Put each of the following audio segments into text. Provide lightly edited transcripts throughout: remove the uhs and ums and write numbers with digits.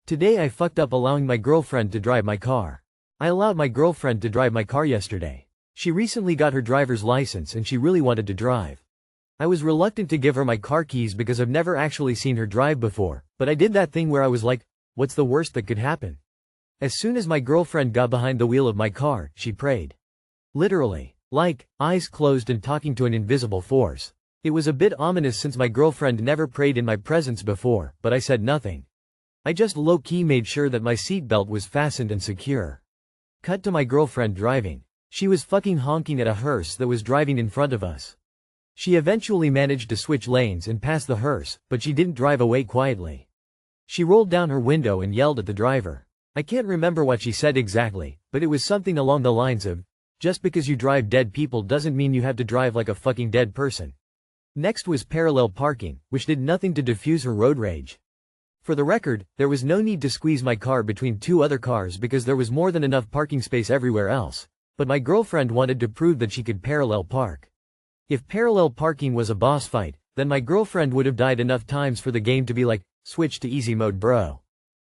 Today I fucked up allowing my girlfriend to drive my car. I allowed my girlfriend to drive my car yesterday. She recently got her driver's license and she really wanted to drive. I was reluctant to give her my car keys because I've never actually seen her drive before, but I did that thing where I was like, what's the worst that could happen? As soon as my girlfriend got behind the wheel of my car, she prayed. Literally. Like, eyes closed and talking to an invisible force. It was a bit ominous since my girlfriend never prayed in my presence before, but I said nothing. I just low-key made sure that my seatbelt was fastened and secure. Cut to my girlfriend driving. She was fucking honking at a hearse that was driving in front of us. She eventually managed to switch lanes and pass the hearse, but she didn't drive away quietly. She rolled down her window and yelled at the driver. I can't remember what she said exactly, but it was something along the lines of, just because you drive dead people doesn't mean you have to drive like a fucking dead person. Next was parallel parking, which did nothing to diffuse her road rage. For the record, there was no need to squeeze my car between two other cars because there was more than enough parking space everywhere else, but my girlfriend wanted to prove that she could parallel park. If parallel parking was a boss fight, then my girlfriend would have died enough times for the game to be like, switch to easy mode bro.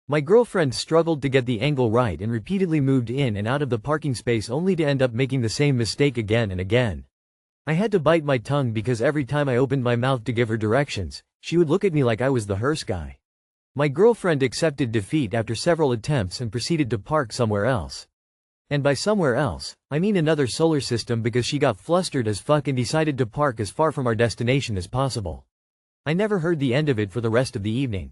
My girlfriend struggled to get the angle right and repeatedly moved in and out of the parking space only to end up making the same mistake again and again. I had to bite my tongue because every time I opened my mouth to give her directions, she would look at me like I was the hearse guy. My girlfriend accepted defeat after several attempts and proceeded to park somewhere else. And by somewhere else, I mean another solar system because she got flustered as fuck and decided to park as far from our destination as possible. I never heard the end of it for the rest of the evening.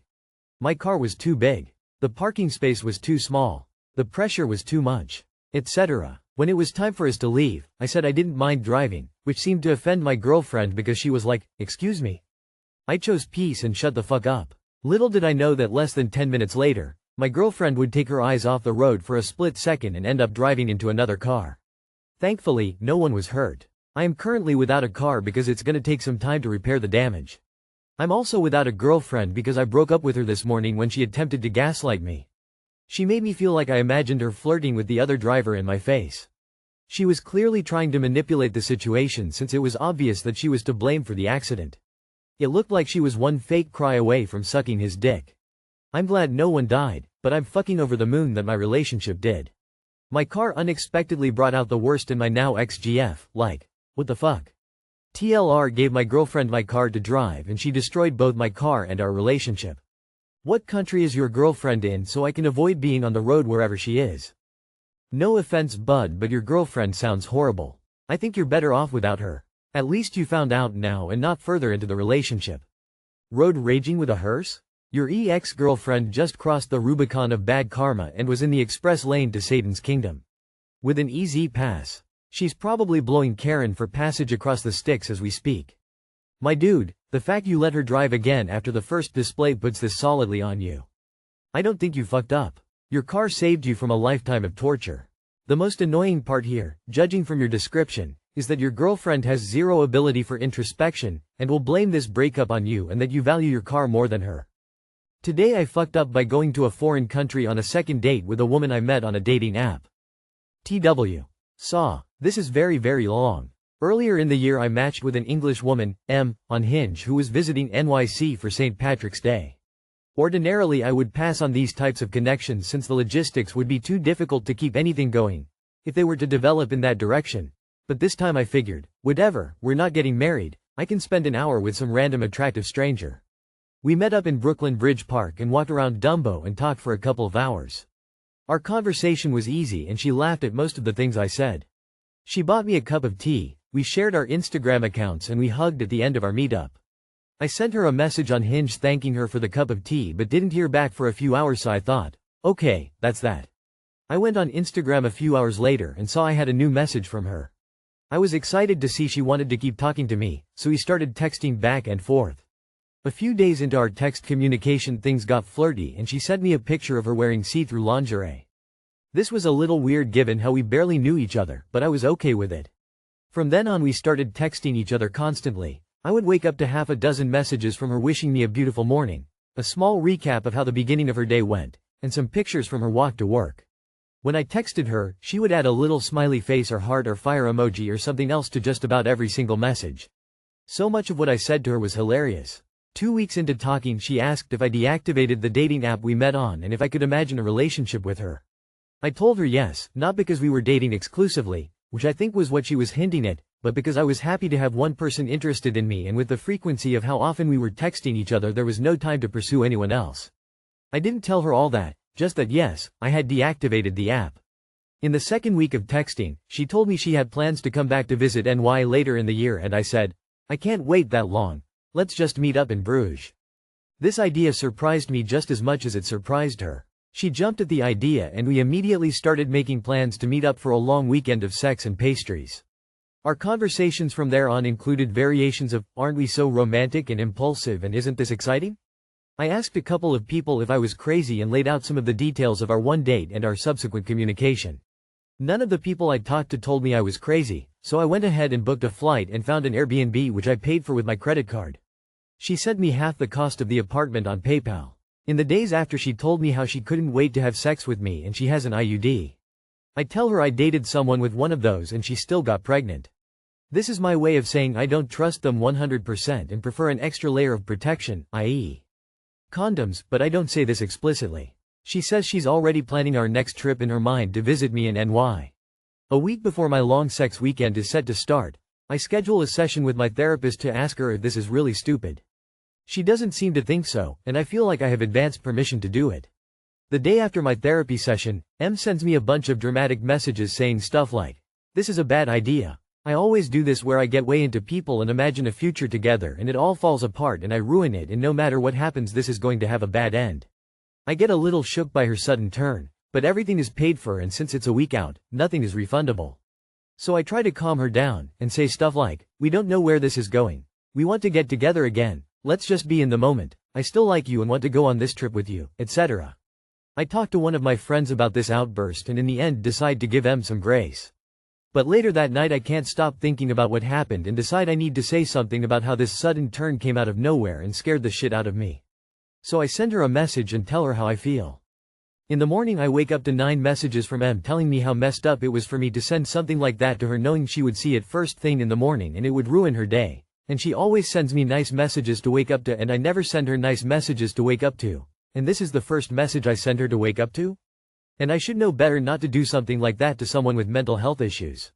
My car was too big. The parking space was too small. The pressure was too much. Etc. When it was time for us to leave, I said I didn't mind driving, which seemed to offend my girlfriend because she was like, excuse me. I chose peace and shut the fuck up. Little did I know that less than 10 minutes later, my girlfriend would take her eyes off the road for a split second and end up driving into another car. Thankfully, no one was hurt. I am currently without a car because it's gonna take some time to repair the damage. I'm also without a girlfriend because I broke up with her this morning when she attempted to gaslight me. She made me feel like I imagined her flirting with the other driver in my face. She was clearly trying to manipulate the situation since it was obvious that she was to blame for the accident. It looked like she was one fake cry away from sucking his dick. I'm glad no one died, but I'm fucking over the moon that my relationship did. My car unexpectedly brought out the worst in my now ex-GF, like, what the fuck? TLR gave my girlfriend my car to drive and she destroyed both my car and our relationship. What country is your girlfriend in so I can avoid being on the road wherever she is? No offense bud, but your girlfriend sounds horrible. I think you're better off without her. At least you found out now and not further into the relationship. Road raging with a hearse? Your ex-girlfriend just crossed the Rubicon of bad karma and was in the express lane to Satan's kingdom. With an easy pass. She's probably blowing Karen for passage across the sticks as we speak. My dude, the fact you let her drive again after the first display puts this solidly on you. I don't think you fucked up. Your car saved you from a lifetime of torture. The most annoying part here, judging from your description, is that your girlfriend has zero ability for introspection, and will blame this breakup on you and that you value your car more than her. Today I fucked up by going to a foreign country on a second date with a woman I met on a dating app. TW. Saw. This is very long. Earlier in the year I matched with an English woman, M, on Hinge who was visiting NYC for St. Patrick's Day. Ordinarily I would pass on these types of connections since the logistics would be too difficult to keep anything going, if they were to develop in that direction. But this time I figured, whatever, we're not getting married, I can spend an hour with some random attractive stranger. We met up in Brooklyn Bridge Park and walked around Dumbo and talked for a couple of hours. Our conversation was easy and she laughed at most of the things I said. She bought me a cup of tea, we shared our Instagram accounts and we hugged at the end of our meetup. I sent her a message on Hinge thanking her for the cup of tea but didn't hear back for a few hours, so I thought, okay, that's that. I went on Instagram a few hours later and saw I had a new message from her. I was excited to see she wanted to keep talking to me, so we started texting back and forth. A few days into our text communication things got flirty and she sent me a picture of her wearing see-through lingerie. This was a little weird given how we barely knew each other, but I was okay with it. From then on we started texting each other constantly. I would wake up to half a dozen messages from her wishing me a beautiful morning, a small recap of how the beginning of her day went, and some pictures from her walk to work. When I texted her, she would add a little smiley face or heart or fire emoji or something else to just about every single message. So much of what I said to her was hilarious. 2 weeks into talking, she asked if I deactivated the dating app we met on and if I could imagine a relationship with her. I told her yes, not because we were dating exclusively, which I think was what she was hinting at, but because I was happy to have one person interested in me, and with the frequency of how often we were texting each other, there was no time to pursue anyone else. I didn't tell her all that, just that yes, I had deactivated the app. In the second week of texting, she told me she had plans to come back to visit NY later in the year, and I said, I can't wait that long. Let's just meet up in Bruges. This idea surprised me just as much as it surprised her. She jumped at the idea and we immediately started making plans to meet up for a long weekend of sex and pastries. Our conversations from there on included variations of, aren't we so romantic and impulsive, and isn't this exciting? I asked a couple of people if I was crazy and laid out some of the details of our one date and our subsequent communication. None of the people I talked to told me I was crazy, so I went ahead and booked a flight and found an Airbnb which I paid for with my credit card. She sent me half the cost of the apartment on PayPal. In the days after, she told me how she couldn't wait to have sex with me and she has an IUD. I tell her I dated someone with one of those and she still got pregnant. This is my way of saying I don't trust them 100% and prefer an extra layer of protection, i.e. condoms, but I don't say this explicitly. She says she's already planning our next trip in her mind to visit me in NY. A week before my long sex weekend is set to start, I schedule a session with my therapist to ask her if this is really stupid. She doesn't seem to think so, and I feel like I have advanced permission to do it. The day after my therapy session, M sends me a bunch of dramatic messages saying stuff like, "This is a bad idea. I always do this where I get way into people and imagine a future together and it all falls apart and I ruin it, and no matter what happens this is going to have a bad end." I get a little shook by her sudden turn, but everything is paid for and since it's a week out, nothing is refundable. So I try to calm her down, and say stuff like, "We don't know where this is going. We want to get together again. Let's just be in the moment. I still like you and want to go on this trip with you, etc." I talk to one of my friends about this outburst and in the end decide to give M some grace. But later that night I can't stop thinking about what happened and decide I need to say something about how this sudden turn came out of nowhere and scared the shit out of me. So I send her a message and tell her how I feel. In the morning I wake up to 9 messages from M telling me how messed up it was for me to send something like that to her, knowing she would see it first thing in the morning and it would ruin her day. And she always sends me nice messages to wake up to and I never send her nice messages to wake up to. And this is the first message I send her to wake up to? And I should know better not to do something like that to someone with mental health issues.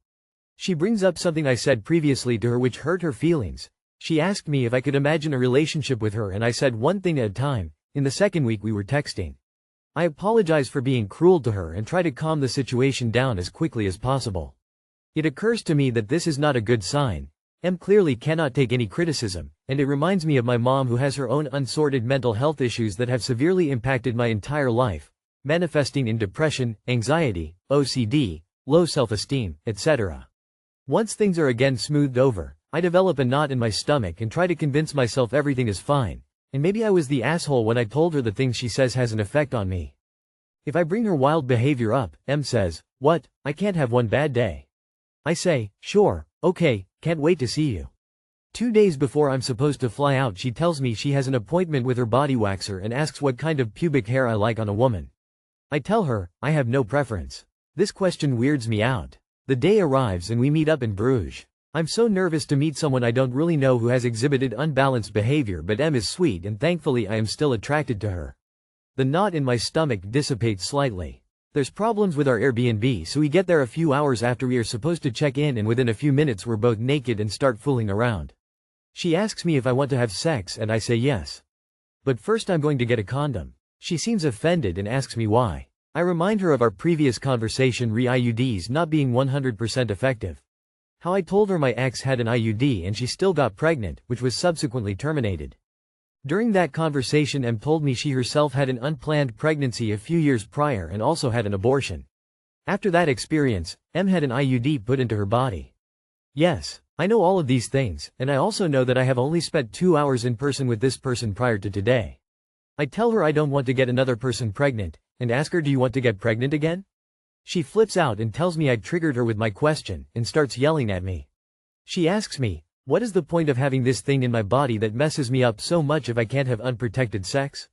She brings up something I said previously to her which hurt her feelings. She asked me if I could imagine a relationship with her and I said one thing at a time. In the second week we were texting. I apologize for being cruel to her and try to calm the situation down as quickly as possible. It occurs to me that this is not a good sign. M clearly cannot take any criticism, and it reminds me of my mom who has her own unsorted mental health issues that have severely impacted my entire life, manifesting in depression, anxiety, OCD, low self-esteem, etc. Once things are again smoothed over, I develop a knot in my stomach and try to convince myself everything is fine, and maybe I was the asshole when I told her the things she says has an effect on me. If I bring her wild behavior up, M says, "What, I can't have one bad day." I say, "Sure, okay, can't wait to see you." 2 days before I'm supposed to fly out she tells me she has an appointment with her body waxer and asks what kind of pubic hair I like on a woman. I tell her, I have no preference. This question weirds me out. The day arrives and we meet up in Bruges. I'm so nervous to meet someone I don't really know who has exhibited unbalanced behavior, but M is sweet and thankfully I am still attracted to her. The knot in my stomach dissipates slightly. There's problems with our Airbnb, so we get there a few hours after we are supposed to check in and within a few minutes we're both naked and start fooling around. She asks me if I want to have sex and I say yes. But first I'm going to get a condom. She seems offended and asks me why. I remind her of our previous conversation re IUDs not being 100% effective. How I told her my ex had an IUD and she still got pregnant, which was subsequently terminated. During that conversation M told me she herself had an unplanned pregnancy a few years prior and also had an abortion. After that experience, M had an IUD put into her body. Yes, I know all of these things, and I also know that I have only spent 2 hours in person with this person prior to today. I tell her I don't want to get another person pregnant, and ask her, "Do you want to get pregnant again?" She flips out and tells me I triggered her with my question, and starts yelling at me. She asks me, what is the point of having this thing in my body that messes me up so much if I can't have unprotected sex?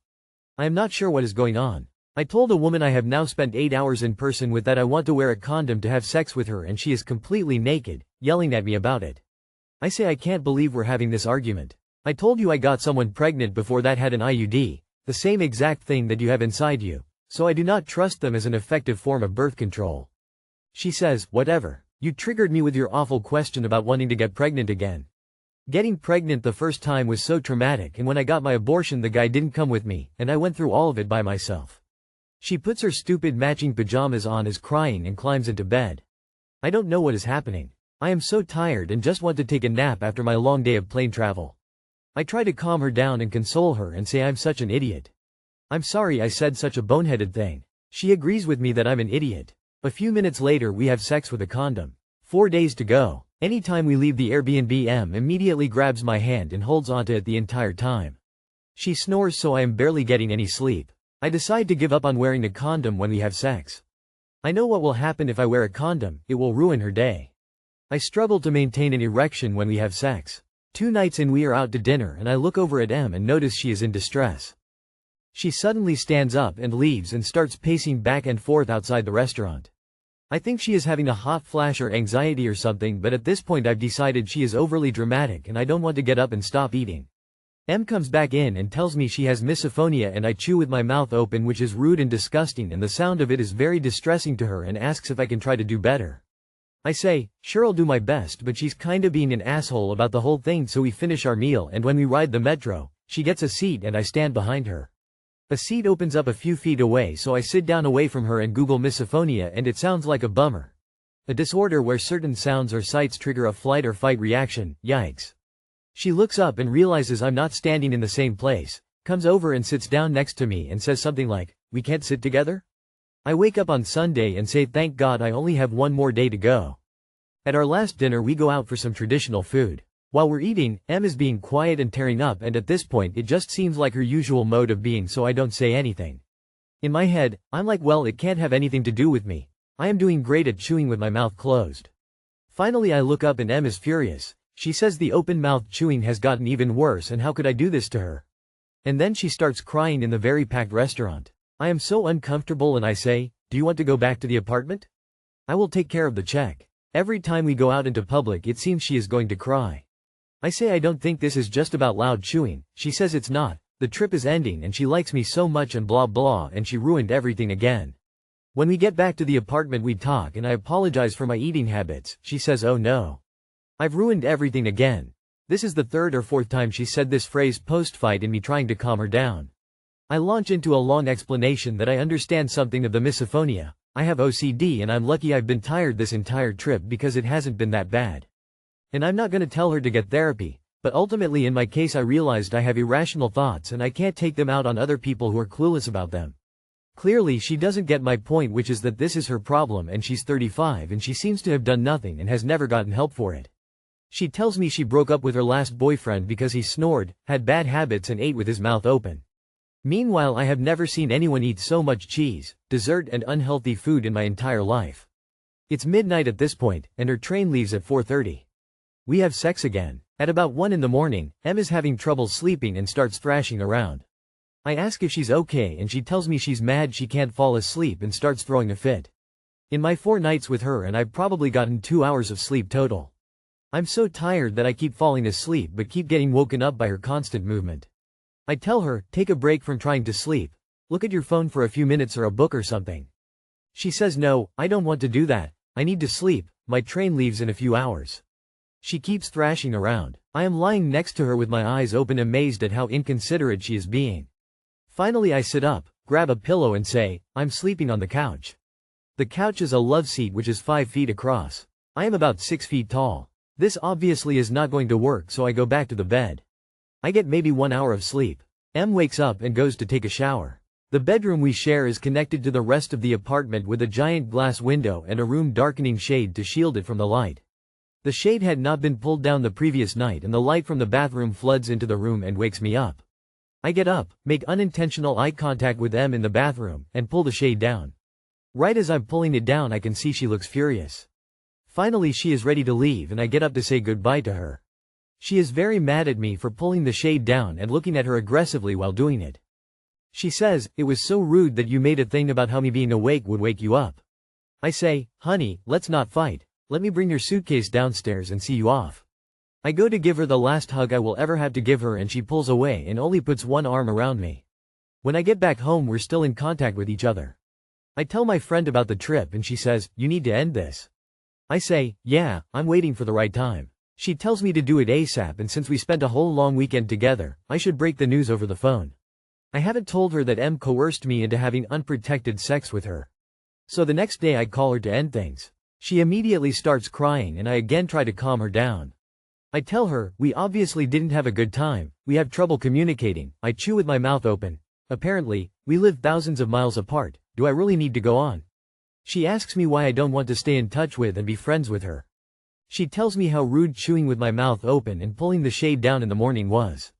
I am not sure what is going on. I told a woman I have now spent 8 hours in person with that I want to wear a condom to have sex with her and she is completely naked, yelling at me about it. I say I can't believe we're having this argument. I told you I got someone pregnant before that had an IUD, the same exact thing that you have inside you, so I do not trust them as an effective form of birth control. She says, whatever. You triggered me with your awful question about wanting to get pregnant again. Getting pregnant the first time was so traumatic, and when I got my abortion the guy didn't come with me, and I went through all of it by myself. She puts her stupid matching pajamas on, is crying, and climbs into bed. I don't know what is happening. I am so tired and just want to take a nap after my long day of plane travel. I try to calm her down and console her and say I'm such an idiot. I'm sorry I said such a boneheaded thing. She agrees with me that I'm an idiot. A few minutes later we have sex with a condom. 4 days to go. Anytime we leave the Airbnb, M immediately grabs my hand and holds onto it the entire time. She snores so I am barely getting any sleep. I decide to give up on wearing a condom when we have sex. I know what will happen if I wear a condom, it will ruin her day. I struggle to maintain an erection when we have sex. 2 nights in we are out to dinner and I look over at M and notice she is in distress. She suddenly stands up and leaves and starts pacing back and forth outside the restaurant. I think she is having a hot flash or anxiety or something, but at this point I've decided she is overly dramatic and I don't want to get up and stop eating. M comes back in and tells me she has misophonia and I chew with my mouth open, which is rude and disgusting, and the sound of it is very distressing to her, and asks if I can try to do better. I say, sure, I'll do my best, but she's kinda being an asshole about the whole thing, so we finish our meal and when we ride the metro, she gets a seat and I stand behind her. A seat opens up a few feet away, so I sit down away from her and Google misophonia, and it sounds like a bummer. A disorder where certain sounds or sights trigger a flight or fight reaction. Yikes. She looks up and realizes I'm not standing in the same place, comes over and sits down next to me and says something like, we can't sit together? I wake up on Sunday and say thank God I only have one more day to go. At our last dinner we go out for some traditional food. While we're eating, M is being quiet and tearing up, and at this point it just seems like her usual mode of being, so I don't say anything. In my head, I'm like, well, it can't have anything to do with me. I am doing great at chewing with my mouth closed. Finally I look up and M is furious. She says the open-mouthed chewing has gotten even worse and how could I do this to her? And then she starts crying in the very packed restaurant. I am so uncomfortable and I say, do you want to go back to the apartment? I will take care of the check. Every time we go out into public it seems she is going to cry. I say I don't think this is just about loud chewing. She says it's not, the trip is ending and she likes me so much and blah blah, and she ruined everything again. When we get back to the apartment we talk and I apologize for my eating habits. She says, oh no. I've ruined everything again. This is the 3rd or 4th time she said this phrase post-fight in me trying to calm her down. I launch into a long explanation that I understand something of the misophonia. I have OCD and I'm lucky I've been tired this entire trip because it hasn't been that bad. And I'm not gonna tell her to get therapy, but ultimately in my case I realized I have irrational thoughts and I can't take them out on other people who are clueless about them. Clearly she doesn't get my point, which is that this is her problem and she's 35 and she seems to have done nothing and has never gotten help for it. She tells me she broke up with her last boyfriend because he snored, had bad habits and ate with his mouth open. Meanwhile I have never seen anyone eat so much cheese, dessert and unhealthy food in my entire life. It's midnight at this point, and her train leaves at 4:30. We have sex again. At about 1 in the morning, M is having trouble sleeping and starts thrashing around. I ask if she's okay and she tells me she's mad she can't fall asleep and starts throwing a fit. In my 4 nights with her and I've probably gotten 2 hours of sleep total. I'm so tired that I keep falling asleep but keep getting woken up by her constant movement. I tell her, take a break from trying to sleep. Look at your phone for a few minutes or a book or something. She says no, I don't want to do that. I need to sleep, my train leaves in a few hours. She keeps thrashing around. I am lying next to her with my eyes open, amazed at how inconsiderate she is being. Finally I sit up, grab a pillow and say, I'm sleeping on the couch. The couch is a love seat which is 5 feet across. I am about 6 feet tall. This obviously is not going to work, so I go back to the bed. I get maybe 1 hour of sleep. M wakes up and goes to take a shower. The bedroom we share is connected to the rest of the apartment with a giant glass window and a room darkening shade to shield it from the light. The shade had not been pulled down the previous night and the light from the bathroom floods into the room and wakes me up. I get up, make unintentional eye contact with M in the bathroom, and pull the shade down. Right as I'm pulling it down I can see she looks furious. Finally she is ready to leave and I get up to say goodbye to her. She is very mad at me for pulling the shade down and looking at her aggressively while doing it. She says, it was so rude that you made a thing about how me being awake would wake you up. I say, honey, let's not fight. Let me bring your suitcase downstairs and see you off. I go to give her the last hug I will ever have to give her and she pulls away and only puts one arm around me. When I get back home we're still in contact with each other. I tell my friend about the trip and she says, "You need to end this." I say, "Yeah, I'm waiting for the right time." She tells me to do it ASAP, and since we spent a whole long weekend together, I should break the news over the phone. I haven't told her that M coerced me into having unprotected sex with her. So the next day I call her to end things. She immediately starts crying and I again try to calm her down. I tell her, we obviously didn't have a good time, we have trouble communicating, I chew with my mouth open. Apparently, we live thousands of miles apart, do I really need to go on? She asks me why I don't want to stay in touch with and be friends with her. She tells me how rude chewing with my mouth open and pulling the shade down in the morning was.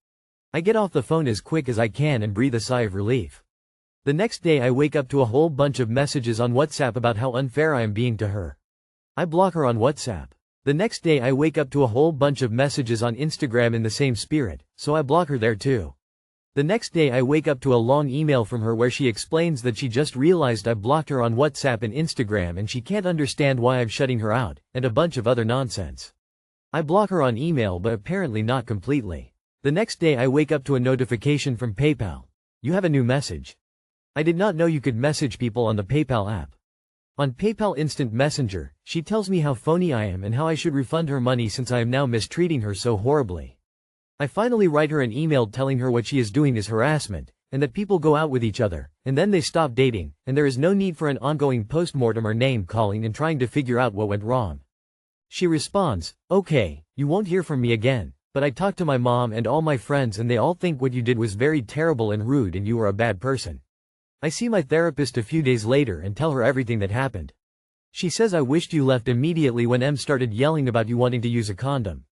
I get off the phone as quick as I can and breathe a sigh of relief. The next day I wake up to a whole bunch of messages on WhatsApp about how unfair I am being to her. I block her on WhatsApp. The next day I wake up to a whole bunch of messages on Instagram in the same spirit, so I block her there too. The next day I wake up to a long email from her where she explains that she just realized I blocked her on WhatsApp and Instagram and she can't understand why I'm shutting her out, and a bunch of other nonsense. I block her on email but apparently not completely. The next day I wake up to a notification from PayPal. You have a new message. I did not know you could message people on the PayPal app. On PayPal Instant Messenger, she tells me how phony I am and how I should refund her money since I am now mistreating her so horribly. I finally write her an email telling her what she is doing is harassment, and that people go out with each other, and then they stop dating, and there is no need for an ongoing postmortem or name-calling and trying to figure out what went wrong. She responds, "Okay, you won't hear from me again, but I talked to my mom and all my friends and they all think what you did was very terrible and rude and you are a bad person." I see my therapist a few days later and tell her everything that happened. She says I wished you left immediately when M started yelling about you wanting to use a condom.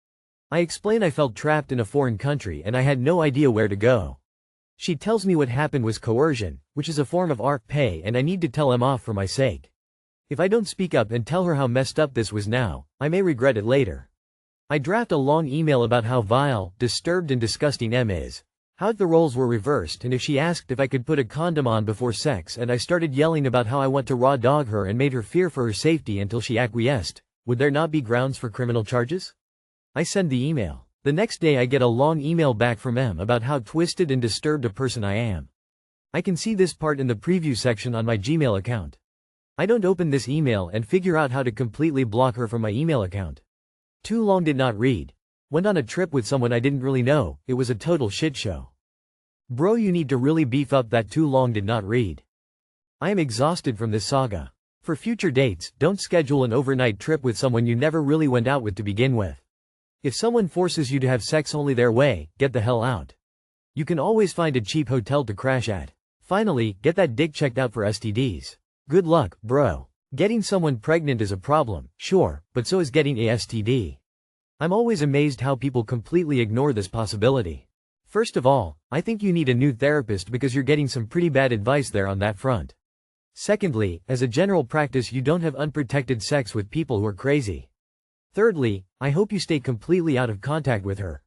I explain I felt trapped in a foreign country and I had no idea where to go. She tells me what happened was coercion, which is a form of pay, and I need to tell M off for my sake. If I don't speak up and tell her how messed up this was now, I may regret it later. I draft a long email about how vile, disturbed and disgusting M is. How the roles were reversed and if she asked if I could put a condom on before sex and I started yelling about how I want to raw dog her and made her fear for her safety until she acquiesced, would there not be grounds for criminal charges? I send the email. The next day I get a long email back from M about how twisted and disturbed a person I am. I can see this part in the preview section on my Gmail account. I don't open this email and figure out how to completely block her from my email account. Too long did not read. Went on a trip with someone I didn't really know, it was a total shit show. Bro, you need to really beef up that too long did not read. I am exhausted from this saga. For future dates, don't schedule an overnight trip with someone you never really went out with to begin with. If someone forces you to have sex only their way, get the hell out. You can always find a cheap hotel to crash at. Finally, get that dick checked out for STDs. Good luck, bro. Getting someone pregnant is a problem, sure, but so is getting a STD. I'm always amazed how people completely ignore this possibility. First of all, I think you need a new therapist because you're getting some pretty bad advice there on that front. Secondly, as a general practice you don't have unprotected sex with people who are crazy. Thirdly, I hope you stay completely out of contact with her.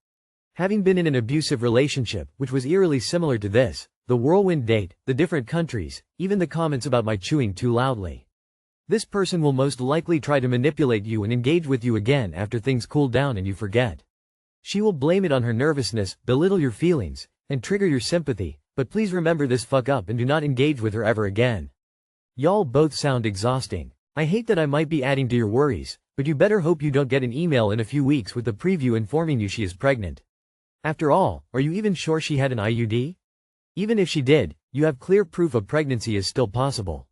Having been in an abusive relationship, which was eerily similar to this, the whirlwind date, the different countries, even the comments about my chewing too loudly. This person will most likely try to manipulate you and engage with you again after things cool down and you forget. She will blame it on her nervousness, belittle your feelings, and trigger your sympathy, but please remember this fuck up and do not engage with her ever again. Y'all both sound exhausting. I hate that I might be adding to your worries, but you better hope you don't get an email in a few weeks with the preview informing you she is pregnant. After all, are you even sure she had an IUD? Even if she did, you have clear proof a pregnancy is still possible.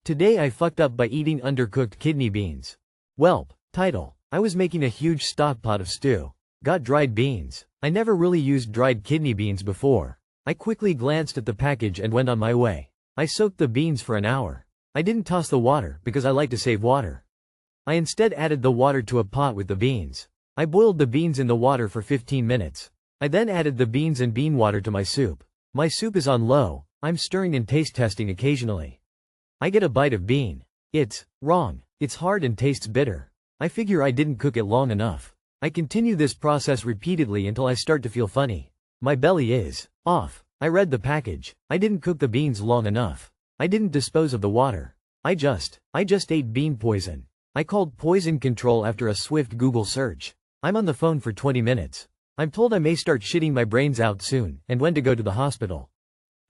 Today I fucked up by eating undercooked kidney beans. Welp. Title. I was making a huge stock pot of stew. Got dried beans. I never really used dried kidney beans before. I quickly glanced at the package and went on my way. I soaked the beans for an hour. I didn't toss the water because I like to save water. I instead added the water to a pot with the beans. I boiled the beans in the water for 15 minutes. I then added the beans and bean water to my soup. My soup is on low. I'm stirring and taste testing occasionally. I get a bite of bean. It's wrong. It's hard and tastes bitter. I figure I didn't cook it long enough. I continue this process repeatedly until I start to feel funny. My belly is off. I read the package. I didn't cook the beans long enough. I didn't dispose of the water. I just ate bean poison. I called poison control after a swift Google search. I'm on the phone for 20 minutes. I'm told I may start shitting my brains out soon, and when to go to the hospital.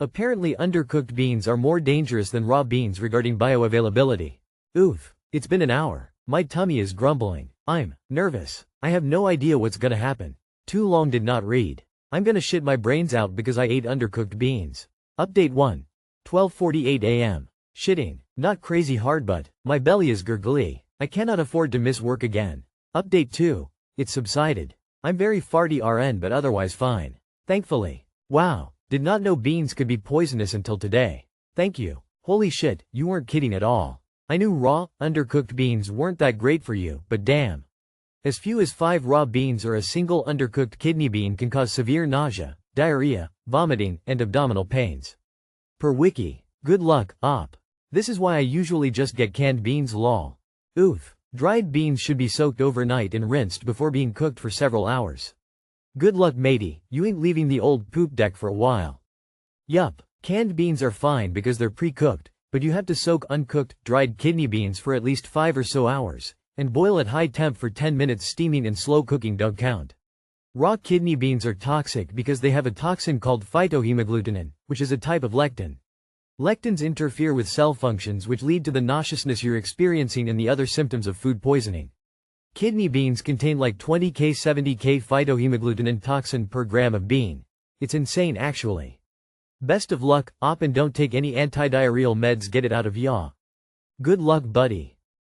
Apparently undercooked beans are more dangerous than raw beans regarding bioavailability. Oof. It's been an hour. My tummy is grumbling. I'm nervous. I have no idea what's gonna happen. Too long did not read. I'm gonna shit my brains out because I ate undercooked beans. Update 1. 12:48 a.m. Shitting. Not crazy hard but my belly is gurgly. I cannot afford to miss work again. Update 2. It subsided. I'm very farty RN but otherwise fine. Thankfully. Wow. Did not know beans could be poisonous until today. Thank you. Holy shit, you weren't kidding at all. I knew raw, undercooked beans weren't that great for you, but damn. As few as 5 raw beans or a single undercooked kidney bean can cause severe nausea, diarrhea, vomiting, and abdominal pains. Per wiki. Good luck, op. This is why I usually just get canned beans lol. Oof. Dried beans should be soaked overnight and rinsed before being cooked for several hours. Good luck matey, you ain't leaving the old poop deck for a while. Yup, canned beans are fine because they're pre-cooked, but you have to soak uncooked, dried kidney beans for at least 5 or so hours, and boil at high temp for 10 minutes. Steaming and slow cooking don't count. Raw kidney beans are toxic because they have a toxin called phytohemagglutinin, which is a type of lectin. Lectins interfere with cell functions which lead to the nauseousness you're experiencing and the other symptoms of food poisoning. Kidney beans contain like 20k 70k phytohemagglutinin toxin per gram of bean. It's insane actually. Best of luck, op, and don't take any antidiarrheal meds, get it out of ya. Good luck buddy.